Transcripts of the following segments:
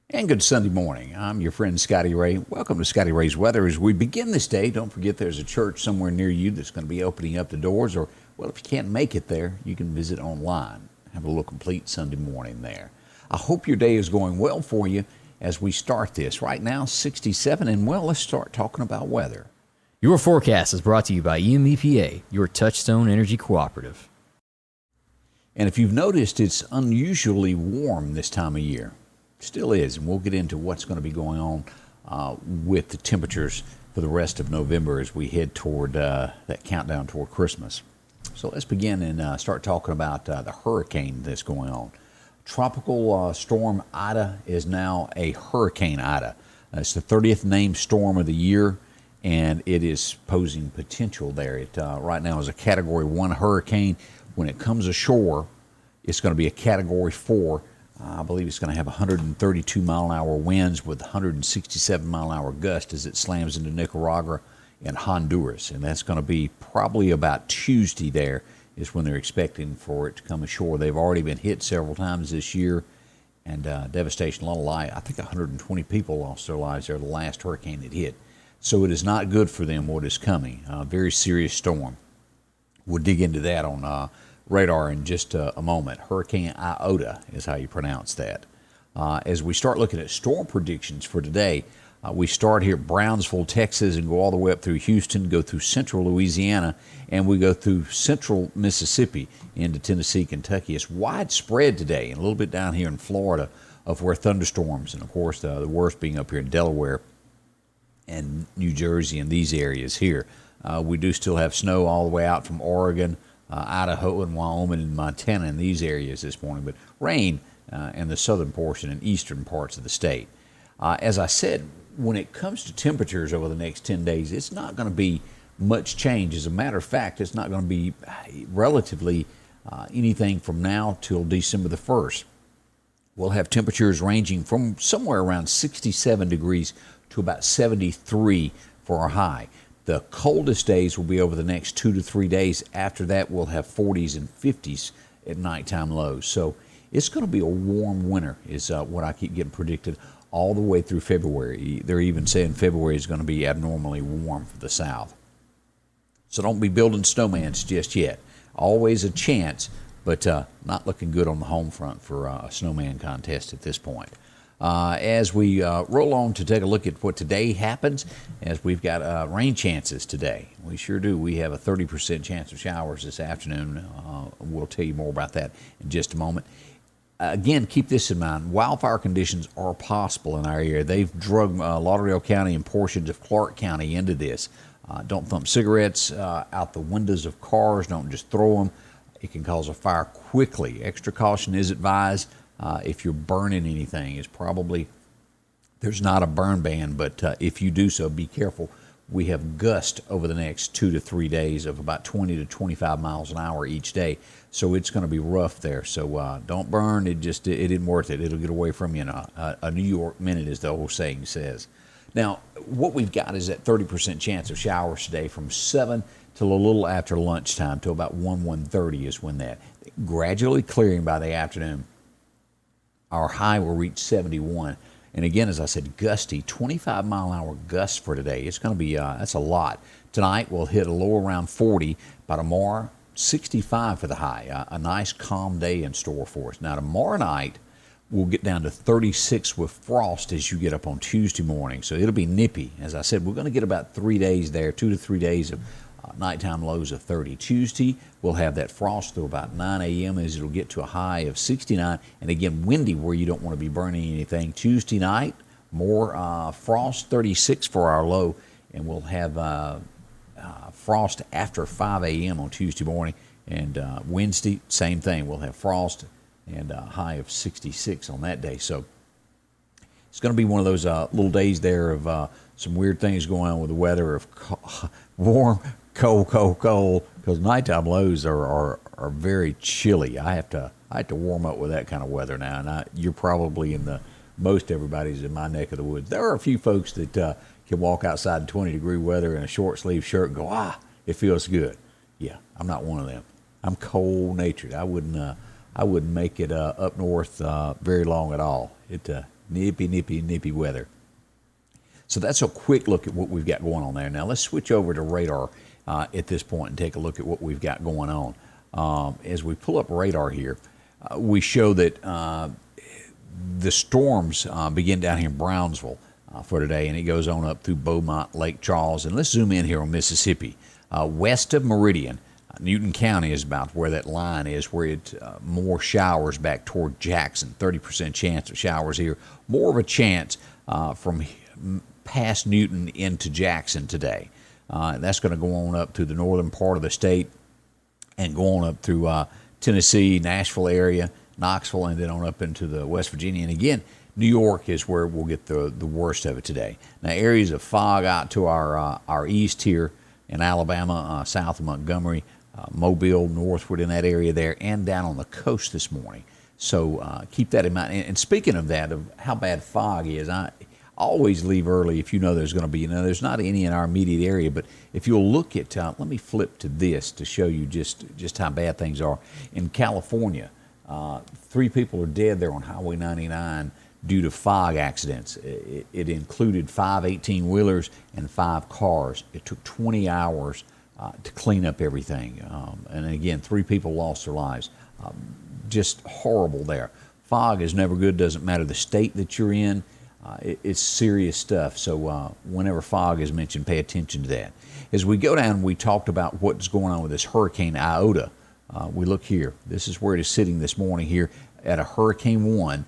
And good Sunday morning. I'm your friend Scotty Ray. Welcome to Scotty Ray's Weather. As we begin this day, don't forget there's a church somewhere near you that's going to be opening up the doors. Or, well, if you can't make it there, you can visit online. Have a little complete Sunday morning there. I hope your day is going well for you as we start this. Right now, 67, and well, let's start talking about weather. Your forecast is brought to you by EMEPA, your Touchstone Energy Cooperative. And if you've noticed, it's unusually warm this time of year. Still is, and we'll get into what's going to be going on with the temperatures for the rest of November as we head toward that countdown toward Christmas. So let's begin and start talking about the hurricane that's going on. Tropical storm Ida is now a Hurricane Ida. It's the 30th named storm of the year, and it is posing potential there. It right now is a Category 1 hurricane. When it comes ashore, it's going to be a Category 4. I believe it's going to have 132 mile-an-hour winds with 167 mile-an-hour gusts as it slams into Nicaragua and Honduras. And that's going to be probably about Tuesday there is when they're expecting for it to come ashore. They've already been hit several times this year, and devastation, a lot of life. I think 120 people lost their lives there the last hurricane that hit. So it is not good for them what is coming. Very serious storm. We'll dig into that on radar in just a moment. Hurricane Iota is how you pronounce that. As we start looking at storm predictions for today, we start here at Brownsville, Texas, and go all the way up through Houston, go through central Louisiana, and we go through central Mississippi into Tennessee, Kentucky. It's widespread today, and a little bit down here in Florida of where thunderstorms, and of course the worst being up here in Delaware and New Jersey and these areas here. We do still have snow all the way out from Oregon, Idaho, and Wyoming, and Montana in these areas this morning, but rain in the southern portion and eastern parts of the state. As I said, when it comes to temperatures over the next 10 days, it's not going to be much change. As a matter of fact, it's not going to be relatively anything from now till December the 1st. We'll have temperatures ranging from somewhere around 67 degrees to about 73 for our high. The coldest days will be over the next 2 to 3 days. After that, we'll have 40s and 50s at nighttime lows. So it's going to be a warm winter is what I keep getting predicted all the way through February. They're even saying February is going to be abnormally warm for the South. So don't be building snowmans just yet. Always a chance, but not looking good on the home front for a snowman contest at this point. As we roll on to take a look at what today happens, as we've got rain chances today. We sure do. We have a 30% chance of showers this afternoon. We'll tell you more about that in just a moment. Again, keep this in mind. Wildfire conditions are possible in our area. They've drug Lauderdale County and portions of Clark County into this. Don't thump cigarettes out the windows of cars. Don't just throw them. It can cause a fire quickly. Extra caution is advised. If you're burning anything, it's probably, there's not a burn ban, but if you do so, be careful. We have gusts over the next 2 to 3 days of about 20 to 25 miles an hour each day, so it's going to be rough there. So don't burn. It isn't worth it. It'll get away from you in a New York minute, as the old saying says. Now, what we've got is that 30% chance of showers today from 7 till a little after lunchtime, till about 1:30 is when that. Gradually clearing by the afternoon. Our high will reach 71. And again, as I said, gusty, 25 mile an hour gusts for today. It's going to be, that's a lot. Tonight we'll hit a low around 40. By tomorrow, 65 for the high. A nice calm day in store for us. Now tomorrow night, we'll get down to 36 with frost as you get up on Tuesday morning. So it'll be nippy. As I said, we're going to get about 3 days there, 2 to 3 days of nighttime lows of 30. Tuesday, we'll have that frost through about 9 a.m. as it'll get to a high of 69. And again, windy where you don't want to be burning anything. Tuesday night, more frost, 36 for our low. And we'll have frost after 5 a.m. on Tuesday morning. And Wednesday, same thing. We'll have frost and a high of 66 on that day. So it's going to be one of those little days there of some weird things going on with the weather of warm, cold, because nighttime lows are very chilly. I have to warm up with that kind of weather now, and you're probably in most everybody's in my neck of the woods. There are a few folks that can walk outside in 20-degree weather in a short sleeve shirt and go, it feels good. Yeah, I'm not one of them. I'm cold natured. I wouldn't make it up north very long at all. nippy weather. So that's a quick look at what we've got going on there. Now let's switch over to radar at this point and take a look at what we've got going on. As we pull up radar here, we show that the storms begin down here in Brownsville for today, and it goes on up through Beaumont, Lake Charles. And let's zoom in here on Mississippi. West of Meridian, Newton County is about where that line is, where it more showers back toward Jackson. 30% chance of showers here. More of a chance from past Newton into Jackson today. That's going to go on up through the northern part of the state and go on up through Tennessee, Nashville area, Knoxville, and then on up into the West Virginia. And again, New York is where we'll get the worst of it today. Now, areas of fog out to our east here in Alabama, south of Montgomery, Mobile, northward in that area there, and down on the coast this morning. So keep that in mind. And speaking of that, of how bad fog is, I always leave early if you know there's going to be. There's not any in our immediate area, but if you'll look at, let me flip to this to show you just how bad things are. In California, 3 people are dead there on Highway 99 due to fog accidents. It included 5 18-wheelers and 5 cars. It took 20 hours to clean up everything. And again, 3 people lost their lives. Just horrible there. Fog is never good. Doesn't matter the state that you're in. It's serious stuff. So whenever fog is mentioned, pay attention to that. As we go down, we talked about what's going on with this Hurricane Iota. We look here. This is where it is sitting this morning here at a Hurricane 1.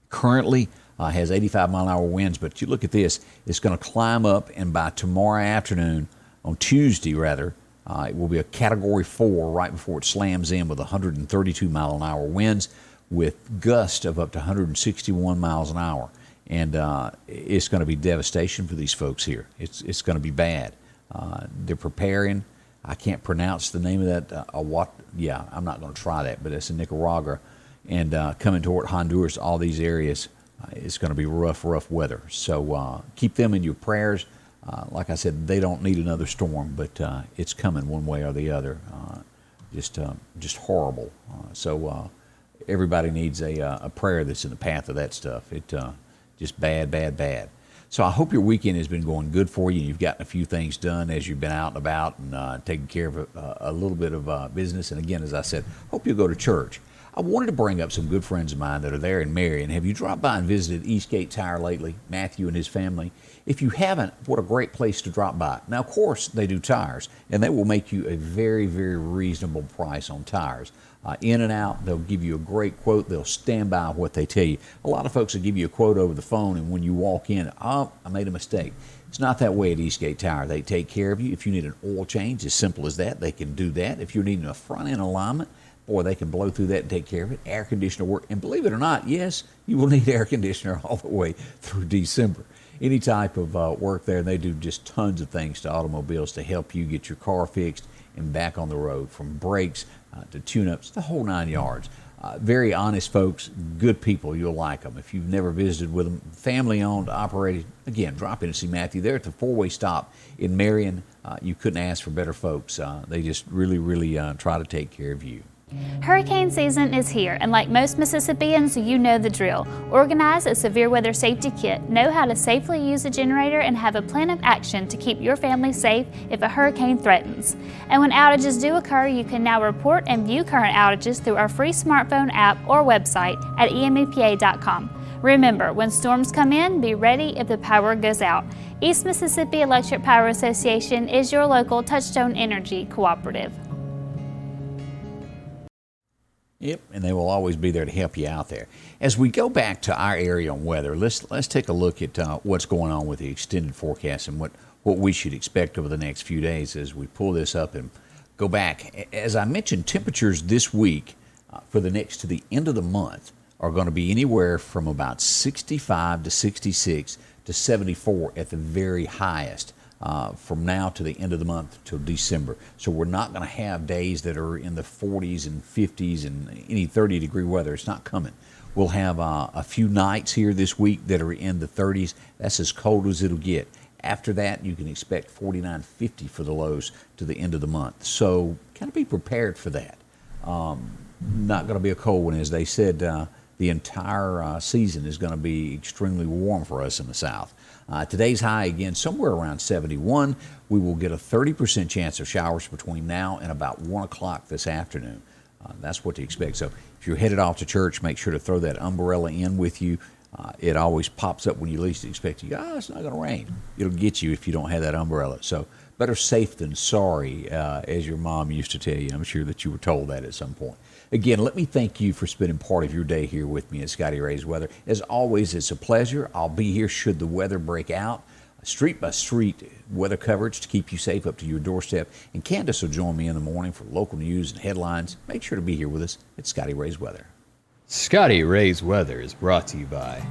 Currently has 85-mile-an-hour winds, but you look at this, it's going to climb up, and by tomorrow afternoon, on Tuesday rather, it will be a Category 4 right before it slams in with 132-mile-an-hour winds with gusts of up to 161 miles an hour. And it's going to be devastation for these folks here. It's going to be bad. They're preparing. I can't pronounce the name of that. I'm not going to try that, but it's in Nicaragua. And coming toward Honduras, all these areas, it's going to be rough weather. So keep them in your prayers. Like I said, they don't need another storm, but it's coming one way or the other. Just horrible. So everybody needs a prayer that's in the path of that stuff. Just bad. So I hope your weekend has been going good for you. You've gotten a few things done as you've been out and about and taking care of a little bit of business. And again, as I said, hope you'll go to church. I wanted to bring up some good friends of mine that are there in Marion. Have you dropped by and visited Eastgate Tower lately? Matthew and his family? If you haven't, what a great place to drop by. Now, of course, they do tires, and they will make you a very, very reasonable price on tires. In and out, they'll give you a great quote. They'll stand by what they tell you. A lot of folks will give you a quote over the phone, and when you walk in, I made a mistake. It's not that way at Eastgate Tower. They take care of you. If you need an oil change, as simple as that, they can do that. If you're needing a front-end alignment, boy, they can blow through that and take care of it. Air conditioner work. And believe it or not, yes, you will need air conditioner all the way through December. Any type of work there, and they do just tons of things to automobiles to help you get your car fixed and back on the road, from brakes to tune-ups, the whole 9 yards. Very honest folks, good people. You'll like them. If you've never visited with them, family-owned, operated, again, drop in and see Matthew. They're at the four-way stop in Marion. You couldn't ask for better folks. They just really try to take care of you. Hurricane season is here, and like most Mississippians, you know the drill. Organize a severe weather safety kit, know how to safely use a generator, and have a plan of action to keep your family safe if a hurricane threatens. And when outages do occur, you can now report and view current outages through our free smartphone app or website at emepa.com. Remember, when storms come in, be ready if the power goes out. East Mississippi Electric Power Association is your local Touchstone Energy cooperative. Yep, and they will always be there to help you out there. As we go back to our area on weather, let's take a look at what's going on with the extended forecast and what we should expect over the next few days as we pull this up and go back. As I mentioned, temperatures this week for the next to the end of the month are going to be anywhere from about 65 to 66 to 74 at the very highest. From now to the end of the month till December. So we're not going to have days that are in the 40s and 50s and any 30-degree weather. It's not coming. We'll have a few nights here this week that are in the 30s. That's as cold as it'll get. After that, you can expect 49, 50 for the lows to the end of the month. So kind of be prepared for that. Not going to be a cold one. As they said, the entire season is going to be extremely warm for us in the south. Today's high, again, somewhere around 71. We will get a 30% chance of showers between now and about 1 o'clock this afternoon. That's what to expect. So if you're headed off to church, make sure to throw that umbrella in with you. It always pops up when you least expect it. It's not going to rain. It'll get you if you don't have that umbrella. So better safe than sorry, as your mom used to tell you. I'm sure that you were told that at some point. Again, let me thank you for spending part of your day here with me at Scotty Ray's Weather. As always, it's a pleasure. I'll be here should the weather break out. Street by street weather coverage to keep you safe up to your doorstep. And Candace will join me in the morning for local news and headlines. Make sure to be here with us at Scotty Ray's Weather. Scotty Ray's Weather is brought to you by